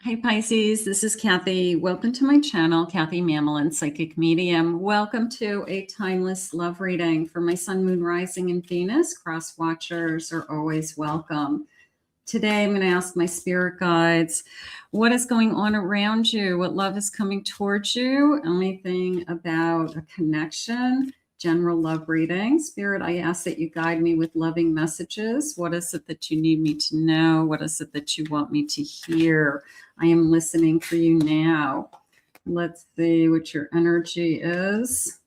Hi Pisces, this is Kathy. Welcome to my channel, Kathy Mamolen, Psychic Medium. Welcome to a timeless love reading for my Sun, Moon, Rising, and Venus. Cross watchers are always welcome. Today I'm going to ask my spirit guides, what is going on around you? What love is coming towards you? Anything about a connection? General love reading. Spirit, I ask that you guide me with loving messages. What is it that you need me to know? What is it that you want me to hear? I am listening for you now. Let's see what your energy is.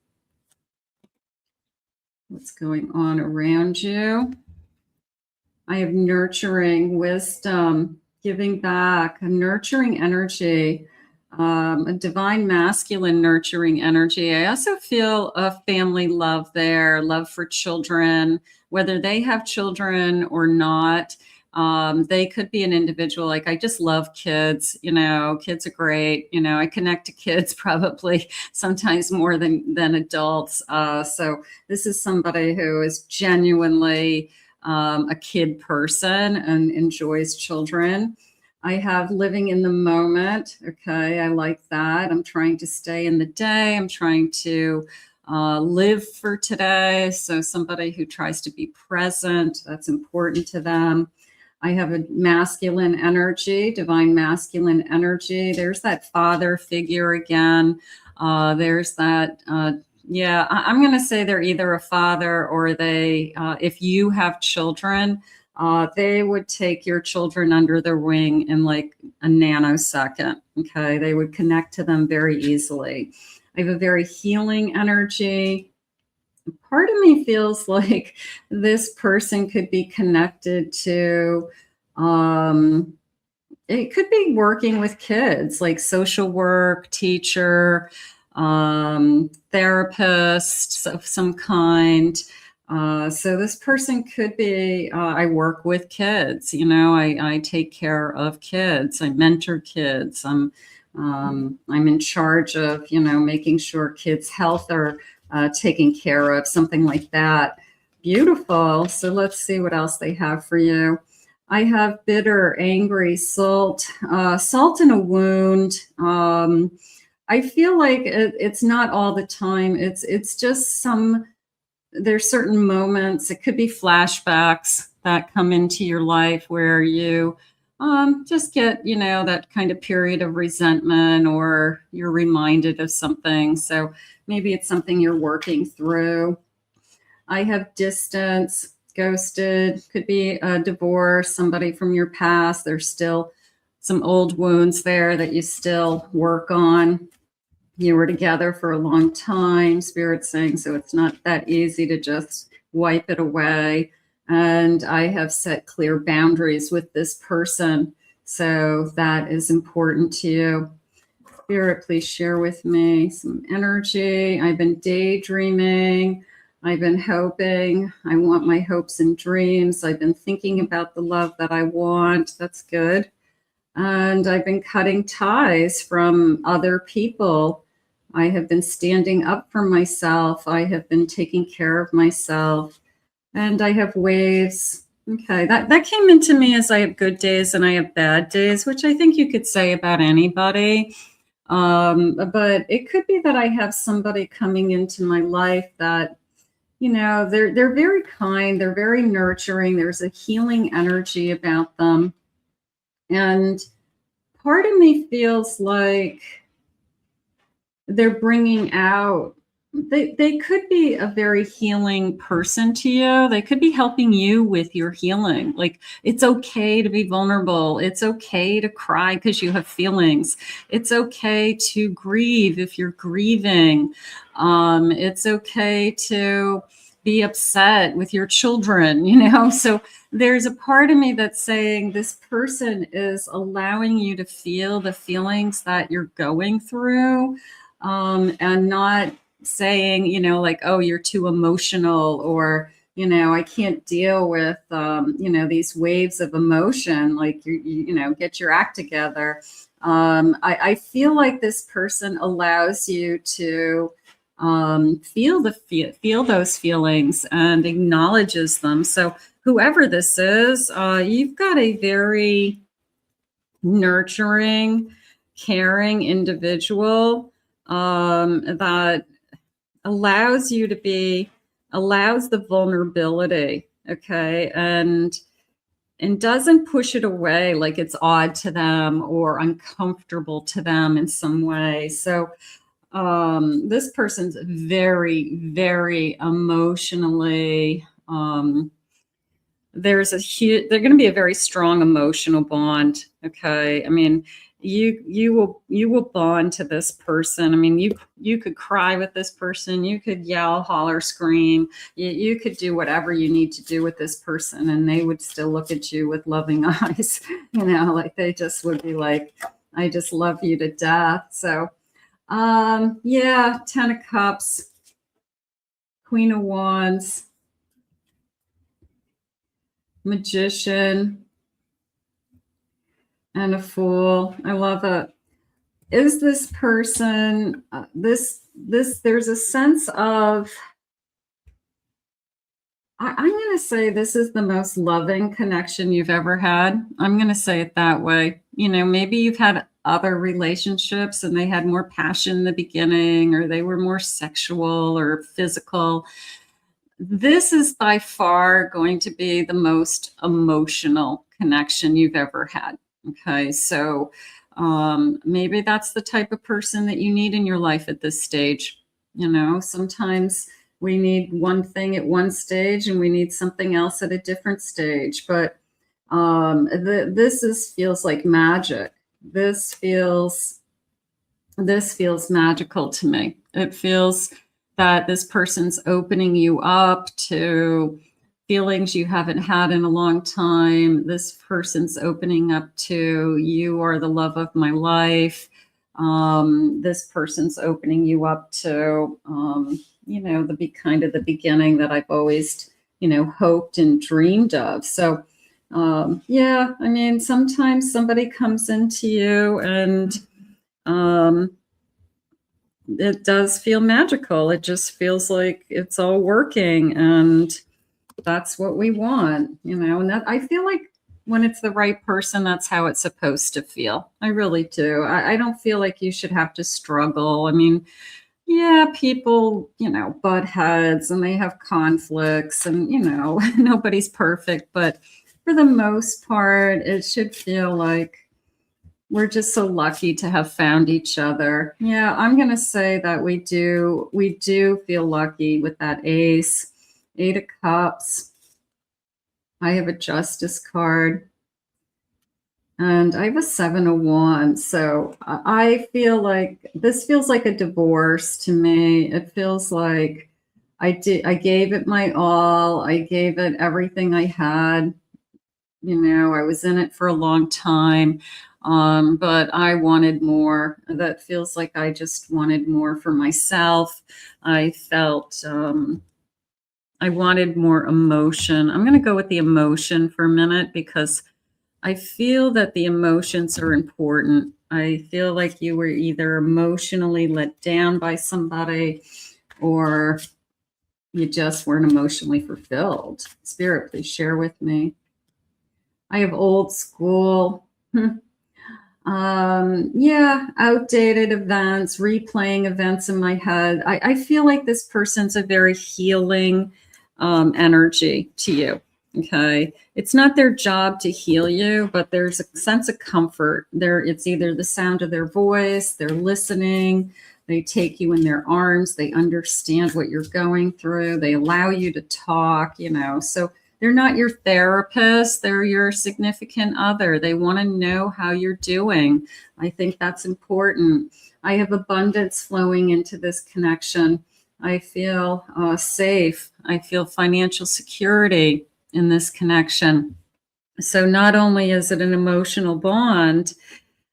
What's going on around you? I have nurturing, wisdom, giving back, a nurturing energy. A divine masculine nurturing energy. I also feel a family love there, love for children, whether they have children or not. They could be an individual. Like, I just love kids, kids are great. I connect to kids probably sometimes more than adults. So this is somebody who is genuinely a kid person and enjoys children. I have living in the moment. Okay, I like that. I'm trying to stay in the day. I'm trying to live for today. So somebody who tries to be present, that's important to them. I have a masculine energy, divine masculine energy. There's that father figure again. There's that, I'm going to say they're either a father or they, if you have children, they would take your children under their wing in like a nanosecond. Okay. They would connect to them very easily. I have a very healing energy. Part of me feels like this person could be connected to, it could be working with kids, like social work, teacher, therapist of some kind. So this person could be, I work with kids, I take care of kids, I mentor kids, I'm in charge of, making sure kids' health are taken care of, something like that. Beautiful. So let's see what else they have for you. I have bitter, angry, salt in a wound. I feel like it's not all the time. It's just there's certain moments, it could be flashbacks that come into your life where you just get, that kind of period of resentment, or you're reminded of something. So maybe it's something you're working through. I have distance, ghosted, could be a divorce, somebody from your past. There's still some old wounds there that you still work on. You were together for a long time, Spirit's saying, so it's not that easy to just wipe it away. And I have set clear boundaries with this person, so that is important to you. Spirit, please share with me some energy. I've been daydreaming. I've been hoping. I want my hopes and dreams. I've been thinking about the love that I want. That's good. And I've been cutting ties from other people. I have been standing up for myself. I have been taking care of myself. And I have waves. Okay, that came into me as I have good days and I have bad days, which I think you could say about anybody. But it could be that I have somebody coming into my life that, they're very kind. They're very nurturing. There's a healing energy about them. And part of me feels like they're bringing out, they could be a very healing person to you. They could be helping you with your healing. Like, it's okay to be vulnerable. It's okay to cry because you have feelings. It's okay to grieve if you're grieving. It's okay to be upset with your children, So there's a part of me that's saying this person is allowing you to feel the feelings that you're going through, and not saying, like, oh, you're too emotional, or, I can't deal with, these waves of emotion. Like, you get your act together. I feel like this person allows you to feel those feelings and acknowledges them. So whoever this is, you've got a very nurturing, caring individual that allows the vulnerability, okay, and doesn't push it away like it's odd to them or uncomfortable to them in some way. So this person's very, very emotionally, they're going to be a very strong emotional bond. Okay. I mean, you will bond to this person. I mean, you could cry with this person. You could yell, holler, scream. You could do whatever you need to do with this person, and they would still look at you with loving eyes, like they just would be like, I just love you to death. So, yeah, 10 of Cups, Queen of Wands, Magician, and a Fool. I love it. Is this person, there's a sense of, I'm going to say this is the most loving connection you've ever had. I'm going to say it that way. Maybe you've had other relationships and they had more passion in the beginning, or they were more sexual or physical. This is by far going to be the most emotional connection you've ever had. Okay. So maybe that's the type of person that you need in your life at this stage. Sometimes we need one thing at one stage and we need something else at a different stage. But this feels like magic. This feels magical to me. It feels that this person's opening you up to feelings you haven't had in a long time. This person's opening up to, you are the love of my life. This person's opening you up to, the beginning that I've always, hoped and dreamed of. So, yeah, I mean, sometimes somebody comes into you and, it does feel magical. It just feels like it's all working, and that's what we want, and that, I feel like when it's the right person, that's how it's supposed to feel. I really do. I don't feel like you should have to struggle. I mean, yeah, people, butt heads and they have conflicts and, nobody's perfect, but for the most part, it should feel like we're just so lucky to have found each other. Yeah, I'm going to say that we do feel lucky with that Ace, 8 of Cups. I have a Justice card. And I have a 7 of Wands. So I feel like this feels like a divorce to me. It feels like I gave it my all. I gave it everything I had. I was in it for a long time. But I wanted more. That feels like I just wanted more for myself. I felt I wanted more emotion. I'm going to go with the emotion for a minute because I feel that the emotions are important. I feel like you were either emotionally let down by somebody or you just weren't emotionally fulfilled. Spirit, please share with me. I have Old School. Yeah, outdated events, replaying events in my head. I feel like this person's a very healing energy to you. Okay. It's not their job to heal you, but there's a sense of comfort there. It's either the sound of their voice, they're listening, they take you in their arms, they understand what you're going through, they allow you to talk, so they're not your therapist, they're your significant other. They want to know how you're doing. I think that's important. I have abundance flowing into this connection. I feel safe. I feel financial security in this connection. So not only is it an emotional bond,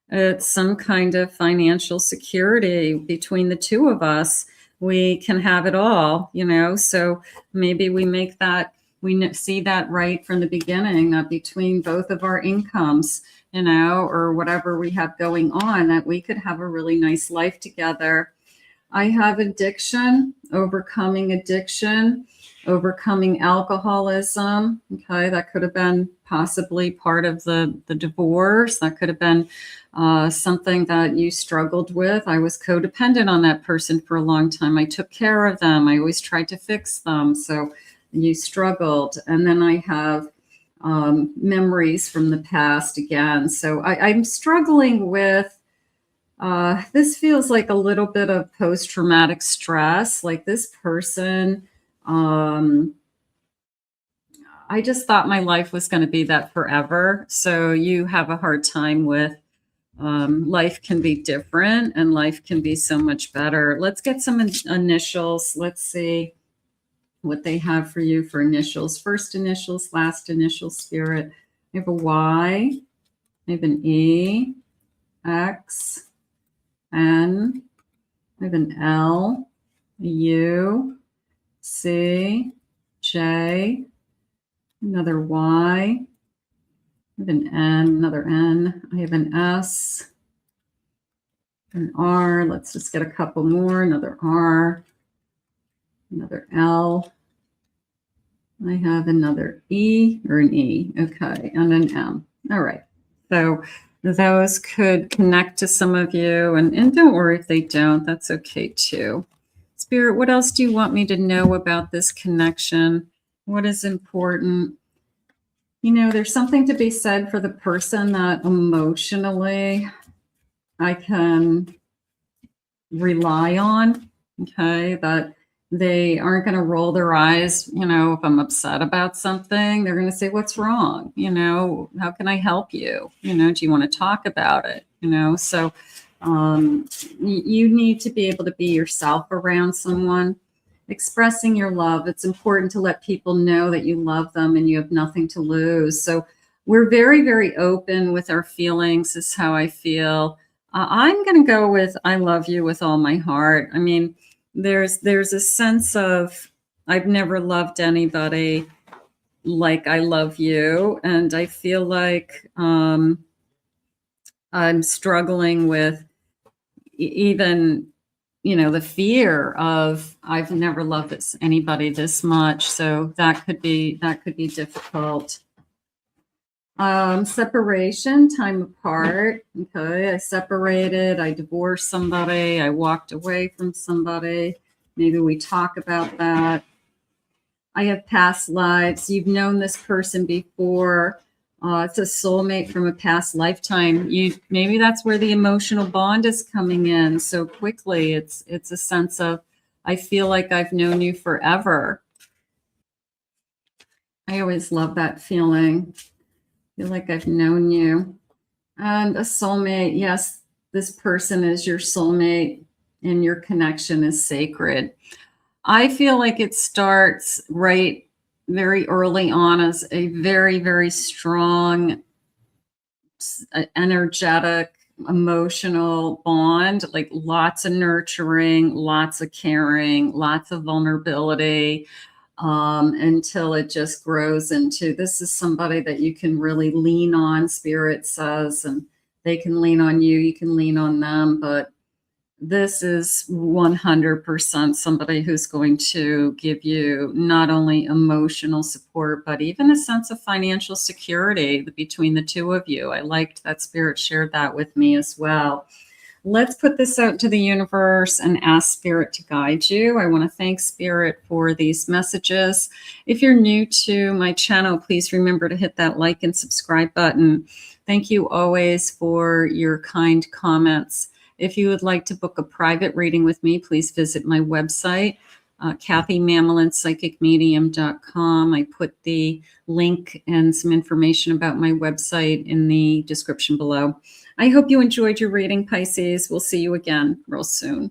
it's some kind of financial security between the two of us. We can have it all, so maybe we make that, we see that right from the beginning, that between both of our incomes, or whatever we have going on, that we could have a really nice life together. I have addiction, overcoming addiction. overcoming alcoholism. Okay, that could have been possibly part of the divorce. That could have been something that you struggled with. I was codependent on that person for a long time. I took care of them. I always tried to fix them. So you struggled. And then I have memories from the past again. So I'm struggling with, this feels like a little bit of post-traumatic stress. Like this person, I just thought my life was going to be that forever. So you have a hard time with life can be different and life can be so much better. Let's get some initials. Let's see what they have for you for initials. First initials, last initial, spirit. I have a Y. I have an E, X, N. I have an L, a U, C, J, another Y. I have an N, another N. I have an S, an R. Let's just get a couple more. Another R, another L. I have another E or an E. Okay, and an M. All right. So those could connect to some of you. And don't worry if they don't. That's okay too. Spirit, what else do you want me to know about this connection? What is important? You know, there's something to be said for the person that emotionally I can rely on, okay, that they aren't going to roll their eyes, you know, if I'm upset about something. They're going to say, what's wrong? You know, how can I help you? You know, do you want to talk about it? You know, so you need to be able to be yourself around someone. Expressing your love. It's important to let people know that you love them and you have nothing to lose. So we're very, very open with our feelings, is how I feel. I'm going to go with I love you with all my heart. I mean, there's a sense of I've never loved anybody like I love you. And I feel like I'm struggling with even, you know, the fear of I've never loved anybody this much. So that could be difficult. Separation, time apart. Okay, I separated, I divorced somebody, I walked away from somebody. Maybe we talk about that. I have past lives. You've known this person before. It's a soulmate from a past lifetime. Maybe that's where the emotional bond is coming in so quickly. It's a sense of I feel like I've known you forever. I always love that feeling. I feel like I've known you. And a soulmate, yes, this person is your soulmate and your connection is sacred. I feel like it starts right very early on as a very, very strong, energetic, emotional bond, like lots of nurturing, lots of caring, lots of vulnerability, until it just grows into this is somebody that you can really lean on, Spirit says, and they can lean on you, you can lean on them, but this is 100% somebody who's going to give you not only emotional support, but even a sense of financial security between the two of you. I liked that Spirit shared that with me as well. Let's put this out to the universe and ask Spirit to guide you. I want to thank Spirit for these messages. If you're new to my channel, please remember to hit that like and subscribe button. Thank you always for your kind comments. If you would like to book a private reading with me, please visit my website, KathyMamolenPsychicMedium.com. I put the link and some information about my website in the description below. I hope you enjoyed your reading, Pisces. We'll see you again real soon.